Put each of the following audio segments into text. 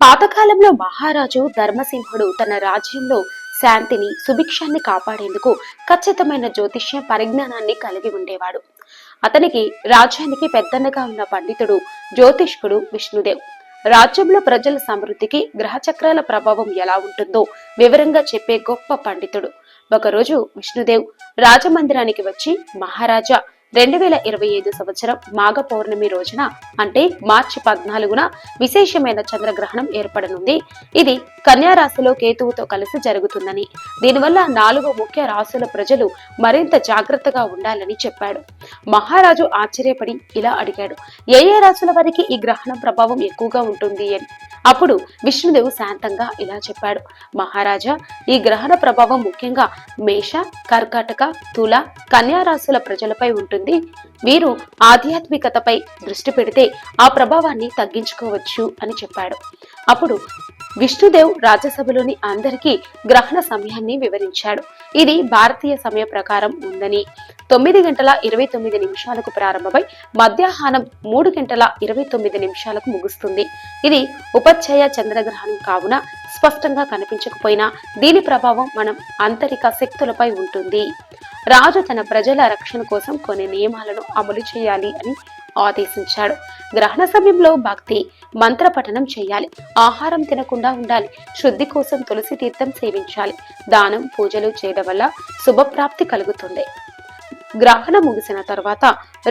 పాతకాలంలో మహారాజు ధర్మసింహుడు తన రాజ్యంలో శాంతిని సుభిక్షాన్ని కాపాడేందుకు ఖచ్చితమైన జ్యోతిష్య పరిజ్ఞానాన్ని కలిగి ఉండేవాడు. అతనికి రాజ్యానికి పెద్దన్నగా ఉన్న పండితుడు జ్యోతిష్కుడు విష్ణుదేవ్. రాజ్యంలో ప్రజల సమృద్ధికి గ్రహచక్రాల ప్రభావం ఎలా ఉంటుందో వివరంగా చెప్పే గొప్ప పండితుడు. ఒకరోజు విష్ణుదేవ్ రాజమందిరానికి వచ్చి, మహారాజా, 2025 సంవత్సరం మాఘ పౌర్ణమి రోజున అంటే మార్చి 14న విశేషమైన చంద్రగ్రహణం ఏర్పడనుంది. ఇది కన్యా రాశిలో కేతువుతో కలిసి జరుగుతుందని, దీనివల్ల 4 ముఖ్య రాశుల ప్రజలు మరింత జాగ్రత్తగా ఉండాలని చెప్పాడు. మహారాజు ఆశ్చర్యపడి ఇలా అడిగాడు, ఏ ఏ రాశుల వారికి ఈ గ్రహణం ప్రభావం ఎక్కువగా ఉంటుంది అని. అప్పుడు విష్ణుదేవు శాంతంగా ఇలా చెప్పాడు, మహారాజా, ఈ గ్రహణ ప్రభావం ముఖ్యంగా మేష, కర్కాటక, తుల, కన్యా రాశుల ప్రజలపై ఉంటుంది. వీరు ఆధ్యాత్మికతపై దృష్టి పెడితే ఆ ప్రభావాన్ని తగ్గించుకోవచ్చు అని చెప్పాడు. అప్పుడు విష్ణుదేవ్ రాజ్యసభలోని అందరికీ గ్రహణ సమయాన్ని వివరించాడు. ఇది భారతీయ సమయ ప్రకారం ఉందని, 9:29 ప్రారంభమై మధ్యాహ్నం 3:29 ముగుస్తుంది. ఇది ఉపఛయ చంద్రగ్రహణం కావున స్పష్టంగా కనిపించకపోయినా దీని ప్రభావం మనం ఆంతరిక శక్తులపై ఉంటుంది. రాజు తన ప్రజల రక్షణ కోసం కొన్ని నియమాలను అమలు చేయాలి అని ఆదేశించాడు. గ్రహణ సమయంలో భక్తి మంత్ర పఠనం చేయాలి, ఆహారం తినకుండా ఉండాలి, శుద్ధి కోసం తులసి తీర్థం సేవించాలి, దానం పూజలు చేయడం వల్ల శుభప్రాప్తి కలుగుతుంది. గ్రహణం ముగిసిన తర్వాత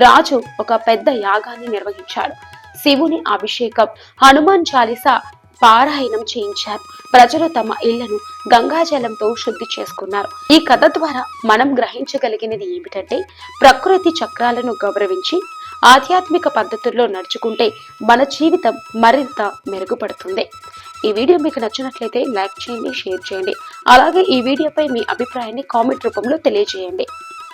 రాజు ఒక పెద్ద యాగాన్ని నిర్వహించాడు. శివుని అభిషేకం, హనుమాన్ చాలీసా పారాయణం చేయించారు. ప్రజలు తమ ఇళ్లను గంగాజలంతో శుద్ధి చేసుకున్నారు. ఈ కథ ద్వారా మనం గ్రహించగలిగినది ఏమిటంటే, ప్రకృతి చక్రాలను గౌరవించి ఆధ్యాత్మిక పద్ధతుల్లో నడుచుకుంటే మన జీవితం మరింత మెరుగుపడుతుంది. ఈ వీడియో మీకు నచ్చినట్లయితే లైక్ చేయండి, షేర్ చేయండి. అలాగే ఈ వీడియోపై మీ అభిప్రాయాన్ని కామెంట్ రూపంలో తెలియజేయండి.